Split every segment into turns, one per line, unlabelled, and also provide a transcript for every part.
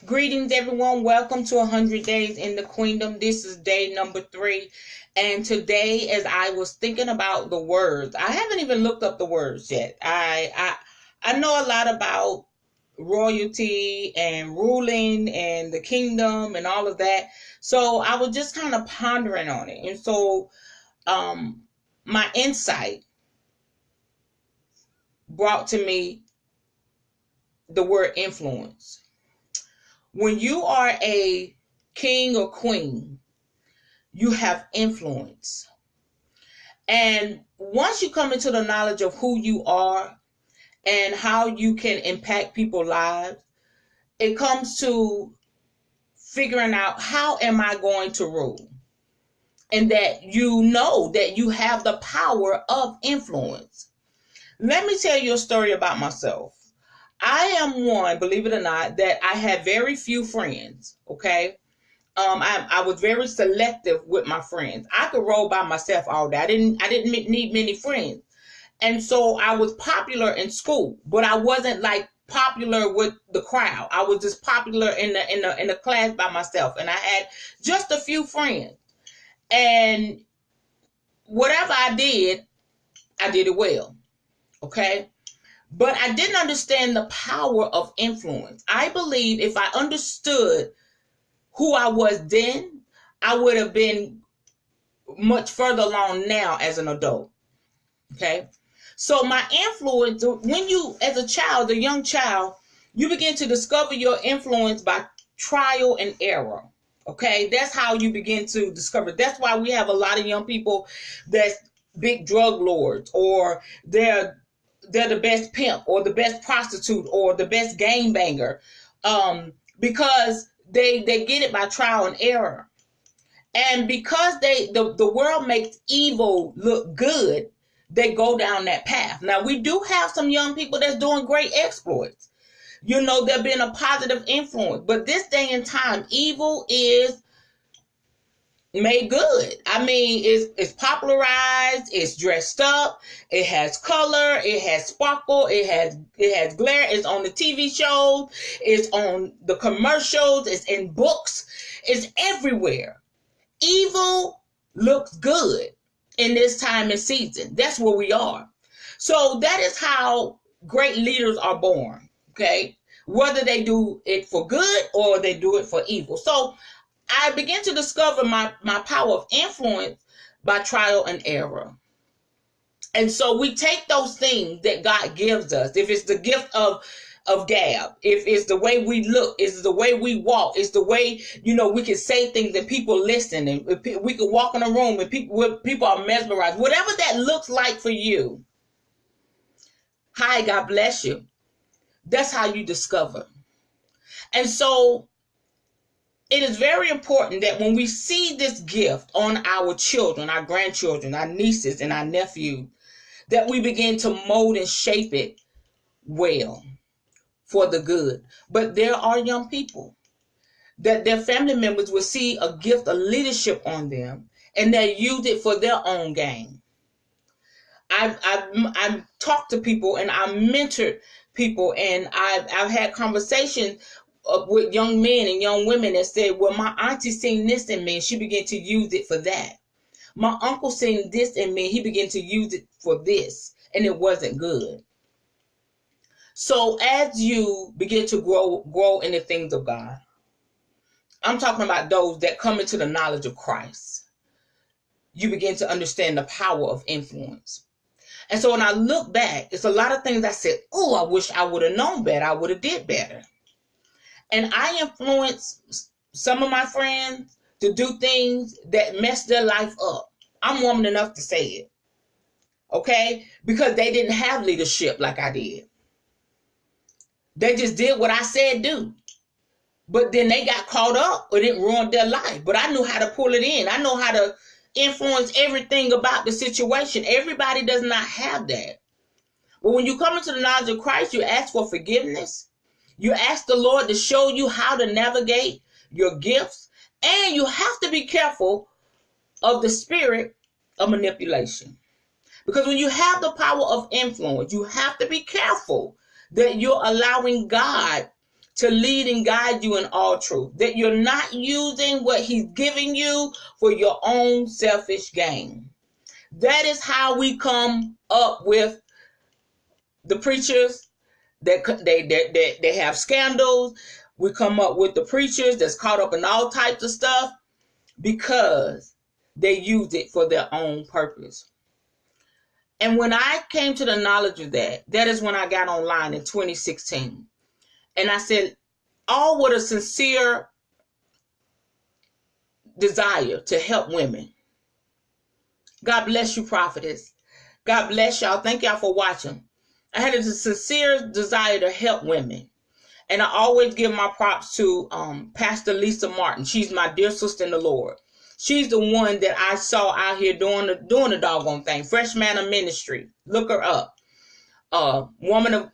Greetings, everyone. Welcome to 100 Days in the Queendom. This is day number 3. And today, as I was thinking about the words, I haven't even looked up the words yet. I know a lot about royalty and ruling and the kingdom and all of that. So I was just kind of pondering on it. And so my insight brought to me the word influence. When you are a king or queen, you have influence. And once you come into the knowledge of who you are and how you can impact people's lives, it comes to figuring out, how am I going to rule? And that you know that you have the power of influence. Let me tell you a story about myself. I am one, believe it or not, that I had very few friends, okay? I was very selective with my friends. I could roll by myself all day. I didn't need many friends. And so I was popular in school, but I wasn't like popular with the crowd. I was just popular in the class by myself, and I had just a few friends. And whatever I did it well, okay? But I didn't understand the power of influence. I believe if I understood who I was then, I would have been much further along now as an adult. Okay? So my influence, when you, as a child, a young child, you begin to discover your influence by trial and error. Okay? That's how you begin to discover. That's why we have a lot of young people that's big drug lords, or they're the best pimp or the best prostitute or the best game banger, because they get it by trial and error. And because the world makes evil look good, they go down that path. Now, we do have some young people that's doing great exploits. You know, they're being a positive influence. But this day and time, evil is made good. I mean, it's popularized, it's dressed up, it has color, it has sparkle, it has glare, it's on the TV shows, it's on the commercials, it's in books, it's everywhere. Evil looks good in this time and season. That's where we are. So that is how great leaders are born, okay? Whether they do it for good or they do it for evil. So I began to discover my power of influence by trial and error. And so we take those things that God gives us. If it's the gift of gab, if it's the way we look, it's the way we walk, it's the way, we can say things and people listen, and we can walk in a room and people are mesmerized. Whatever that looks like for you. Hi, God bless you. That's how you discover. And so it is very important that when we see this gift on our children, our grandchildren, our nieces, and our nephews, that we begin to mold and shape it well for the good. But there are young people that their family members will see a gift of leadership on them, and they use it for their own gain. I've talked to people, and I've mentored people, and I've had conversations with young men and young women that said, well, my auntie seen this in me and she began to use it for that. My uncle seen this in me, he began to use it for this, and it wasn't good. So as you begin to grow in the things of God, I'm talking about those that come into the knowledge of Christ, you begin to understand the power of influence. And so when I look back, it's a lot of things I said, oh, I wish I would have known better, I would have did better. And I influenced some of my friends to do things that messed their life up. I'm woman enough to say it. Okay? Because they didn't have leadership like I did. They just did what I said do. But then they got caught up, or it ruined their life. But I knew how to pull it in. I know how to influence everything about the situation. Everybody does not have that. But when you come into the knowledge of Christ, you ask for forgiveness. You ask the Lord to show you how to navigate your gifts. And you have to be careful of the spirit of manipulation. Because when you have the power of influence, you have to be careful that you're allowing God to lead and guide you in all truth. That you're not using what he's giving you for your own selfish gain. That is how we come up with the preachers that they have scandals. We come up with the preachers that's caught up in all types of stuff because they use it for their own purpose. And when I came to the knowledge of that, that is when I got online in 2016. And I said, all with a sincere desire to help women. God bless you, prophetess. God bless y'all. Thank y'all for watching. I had a sincere desire to help women. And I always give my props to Pastor Lisa Martin. She's my dear sister in the Lord. She's the one that I saw out here doing the doggone thing. Fresh Manna Ministry. Look her up. Woman of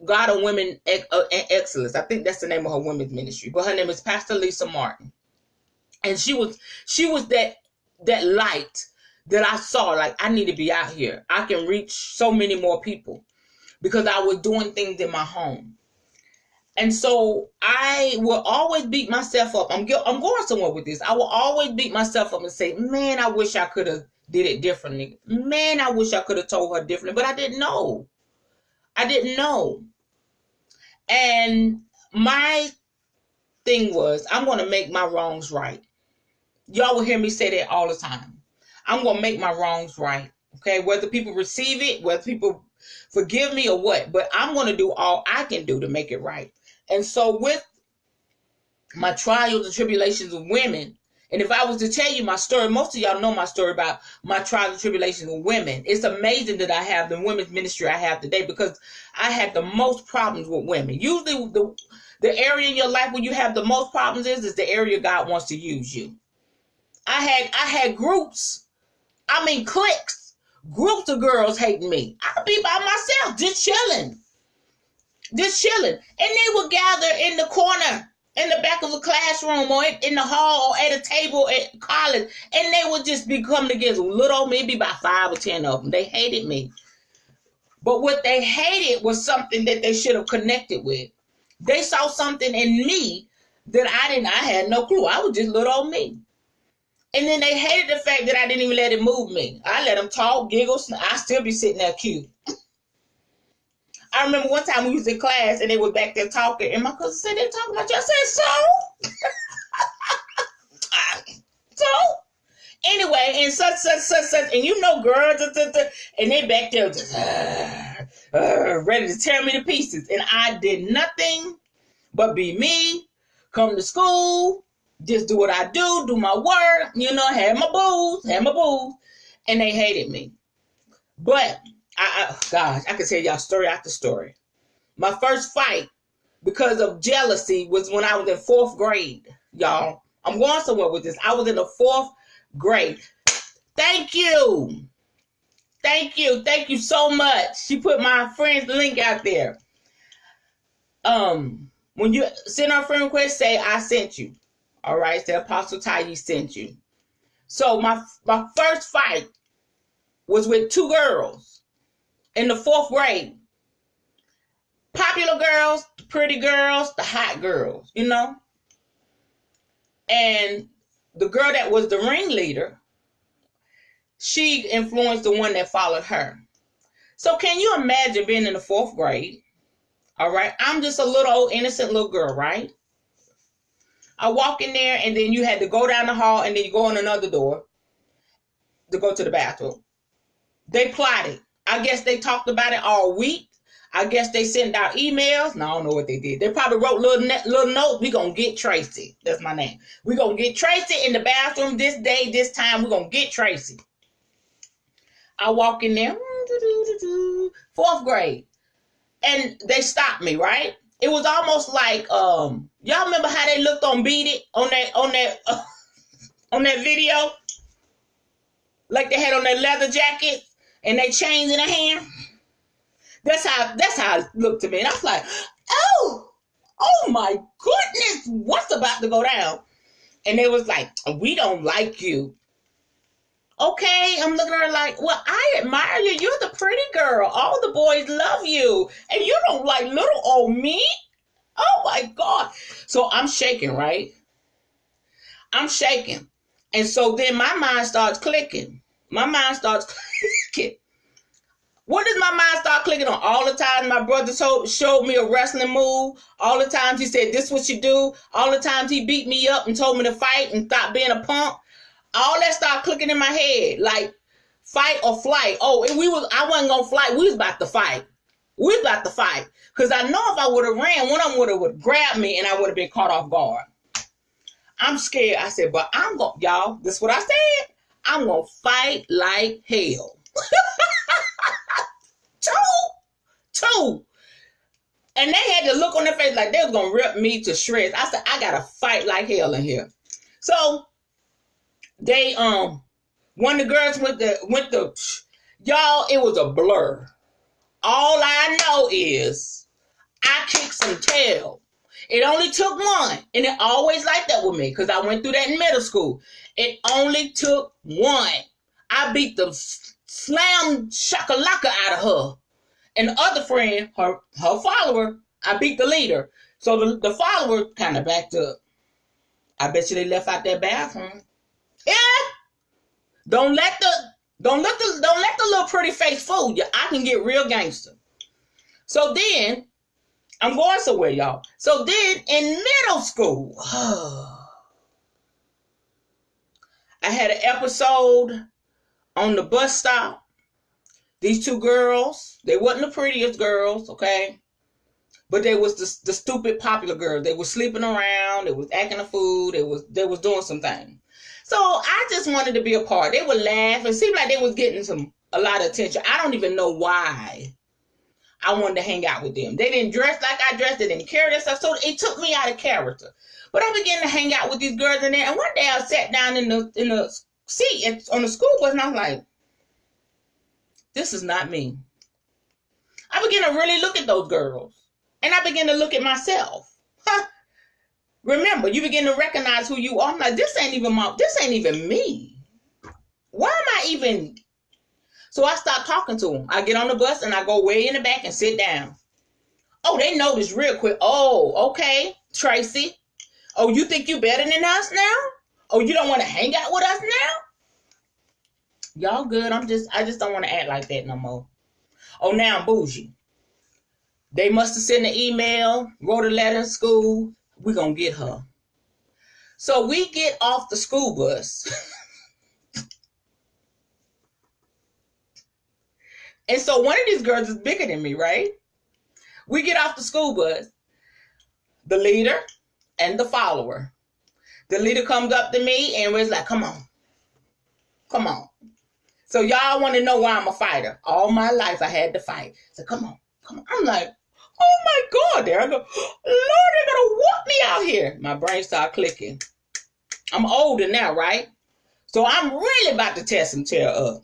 God of Women Excellence. I think that's the name of her women's ministry. But her name is Pastor Lisa Martin. And she was that light that I saw. Like, I need to be out here. I can reach so many more people because I was doing things in my home. And so I will always beat myself up. I'm going somewhere with this. I will always beat myself up and say, man, I wish I could have did it differently. Man, I wish I could have told her differently. But I didn't know. And my thing was, I'm going to make my wrongs right. Y'all will hear me say that all the time. I'm going to make my wrongs right. Okay, whether people receive it, whether people forgive me or what. But I'm going to do all I can do to make it right. And so with my trials and tribulations of women, and if I was to tell you my story, most of y'all know my story about my trials and tribulations with women. It's amazing that I have the women's ministry I have today because I had the most problems with women. Usually the area in your life where you have the most problems is the area God wants to use you. I had groups, cliques, groups of girls hating me. I'd be by myself, just chilling. And they would gather in the corner, in the back of a classroom, or in the hall, or at a table at college, and they would just be coming against little old me, maybe about 5 or 10 of them. They hated me. But what they hated was something that they should have connected with. They saw something in me that I had no clue. I was just little old me. And then they hated the fact that I didn't even let it move me. I let them talk, giggle, I still be sitting there cute. I remember one time we was in class and they were back there talking, and my cousin said, they're talking about you. I said, so? So? Anyway, and such, and you know, girls, and they back there just ready to tear me to pieces. And I did nothing but be me, come to school, just do what I do my work, have my booze, and they hated me. But gosh, I could tell y'all story after story. My first fight because of jealousy was when I was in 4th grade, y'all. I'm going somewhere with this. I was in the 4th grade. Thank you so much. She put my friend's link out there. When you send our friend request, say I sent you. All right, say Apostle Ty sent you. So my first fight was with 2 girls in the 4th grade. Popular girls, the pretty girls, the hot girls, And the girl that was the ringleader, she influenced the one that followed her. So can you imagine being in the 4th grade? All right. I'm just a little old innocent little girl, right? I walk in there and then you had to go down the hall and then you go in another door to go to the bathroom. They plotted. I guess they talked about it all week. I guess they sent out emails. No, I don't know what they did. They probably wrote little notes. We gonna get Tracy. That's my name. We gonna get Tracy in the bathroom this day, this time. We gonna get Tracy. I walk in there, 4th grade, and they stopped me. Right? It was almost like y'all remember how they looked on Beat It on that video, like they had on their leather jacket and they chains in their hand. That's how it looked to me. And I was like, oh my goodness, what's about to go down? And they was like, we don't like you. Okay, I'm looking at her like, well, I admire you. You're the pretty girl. All the boys love you. And you don't like little old me? Oh my God. So I'm shaking, right? I'm shaking. And so then my mind starts clicking. My mind starts clicking. What does my mind start clicking on? All the times my brother showed me a wrestling move. All the times he said, this is what you do. All the times he beat me up and told me to fight and stop being a punk. All that started clicking in my head. Like, fight or flight. Oh, and I wasn't going to fight. We was about to fight. We was about to fight. Because I know if I would have ran, one of them would have grabbed me and I would have been caught off guard. I'm scared. I said, but I'm going, y'all, this is what I said. I'm going to fight like hell. Two. And they had the look on their face like they was going to rip me to shreds. I said, I got to fight like hell in here. So they, one of the girls went to, y'all, it was a blur. All I know is I kicked some tail. It only took one. And it always like that with me because I went through that in middle school. It only took one. I beat the slam shakalaka out of her. And the other friend, her follower, I beat the leader. So the follower kind of backed up. I bet you they left out that bathroom. Yeah. Don't let the little pretty face fool you. I can get real gangster. So then, I'm going somewhere, y'all. So then in middle school, I had an episode on the bus stop. These two girls, they wasn't the prettiest girls, okay? But they was the stupid popular girls. They was sleeping around. They was acting a fool. They was doing some things. So I just wanted to be a part. They would laugh. It seemed like they was getting a lot of attention. I don't even know why I wanted to hang out with them. They didn't dress like I dressed. They didn't carry that stuff. So it took me out of character. But I began to hang out with these girls in there. And one day I sat down in the seat on the school bus and I was like, this is not me. I began to really look at those girls. And I began to look at myself. Remember, you begin to recognize who you are. I'm like, this ain't even me. Why am I even? So I start talking to them. I get on the bus and I go way in the back and sit down. Oh, they notice real quick. Oh, okay, Tracy. Oh, you think you better than us now? Oh, you don't want to hang out with us now? Y'all good. I just don't want to act like that no more. Oh, now I'm bougie. They must have sent an email, wrote a letter to school. We're going to get her. So we get off the school bus. And so one of these girls is bigger than me, right? We get off the school bus. The leader and the follower. The leader comes up to me and was like, come on. Come on. So y'all want to know why I'm a fighter. All my life I had to fight. So come on. Come on. I'm like, oh my God. There I go. Lord, they're going to whoop me out here. My brain started clicking. I'm older now, right? So I'm really about to tear some tail up.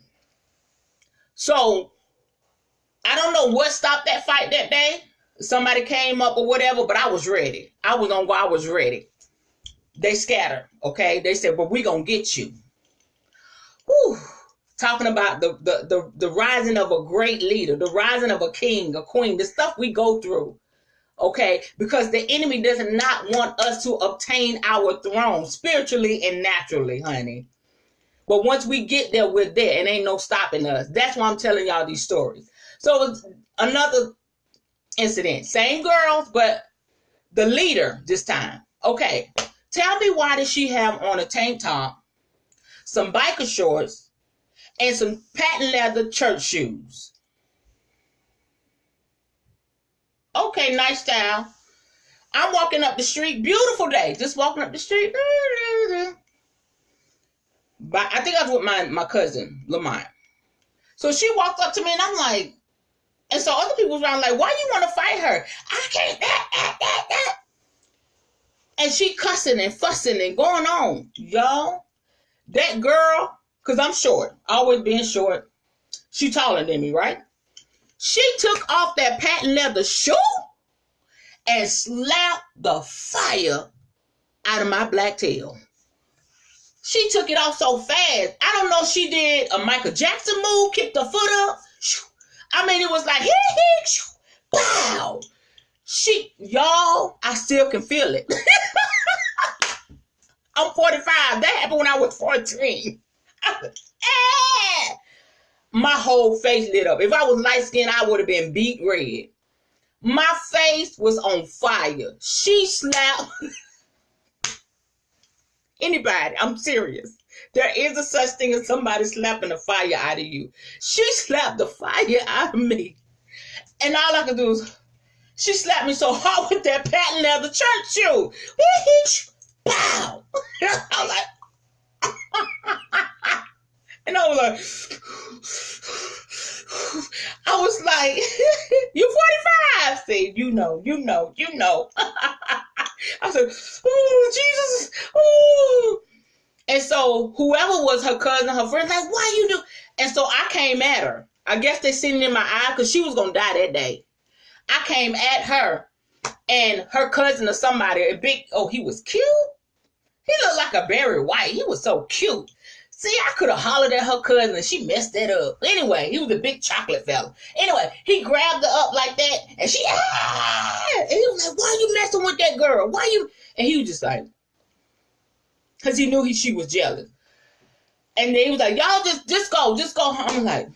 So I don't know what stopped that fight that day. Somebody came up or whatever, but I was ready. I was ready. They scattered, okay? They said, but we going to get you. Whew. Talking about the rising of a great leader, the rising of a king, a queen, the stuff we go through, okay? Because the enemy does not want us to obtain our throne spiritually and naturally, honey. But once we get there, we're there, and ain't no stopping us. That's why I'm telling y'all these stories. So another incident, same girls, but the leader this time. Okay, tell me, why did she have on a tank top, some biker shorts, and some patent leather church shoes? Okay, nice style. I'm walking up the street, beautiful day, just walking up the street. But I think I was with my cousin, Lamont. So she walked up to me and I'm like, and so other people was around like, why you want to fight her? I can't, that. And she cussing and fussing and going on. Y'all, that girl, because I'm short, always being short, she taller than me, right? She took off that patent leather shoe and slapped the fire out of my black tail. She took it off so fast. I don't know if she did a Michael Jackson move, kicked her foot up. I mean, it was like, pow. Y'all, I still can feel it. I'm 45. That happened when I was 14. My whole face lit up. If I was light skinned, I would have been beet red. My face was on fire. She slapped anybody. I'm serious. There is a such thing as somebody slapping the fire out of you. She slapped the fire out of me. And all I could do is, she slapped me so hard with that patent leather church shoe. Pow! I'm like, and I was like, you're 45. See, you know. I said, oh, Jesus. Oh. And so whoever was her cousin, her friend, like, why you do? And so I came at her. I guess they seen it in my eye because she was going to die that day. I came at her and her cousin or somebody, he was cute. He looked like a Barry White. He was so cute. See, I could have hollered at her cousin and she messed that up. Anyway, he was a big chocolate fella. Anyway, he grabbed her up like that and she, and he was like, why you messing with that girl? Why you? And he was just like, because he knew she was jealous. And then he was like, y'all just go. I'm like,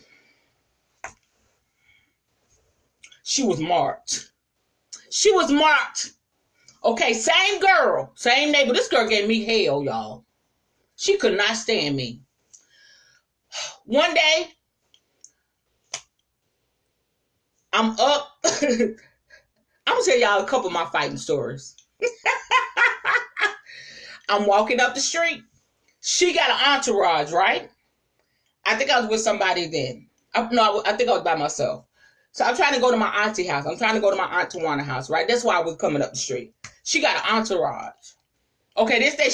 she was marked. Okay, same girl, same neighbor. This girl gave me hell, y'all. She could not stand me. One day, I'm up. I'm going to tell y'all a couple of my fighting stories. I'm walking up the street. She got an entourage, right? I think I was with somebody then. I think I was by myself. So I'm trying to go to my auntie house. I'm trying to go to my Aunt Tawana house, right? That's why I was coming up the street. She got an entourage. Okay, this day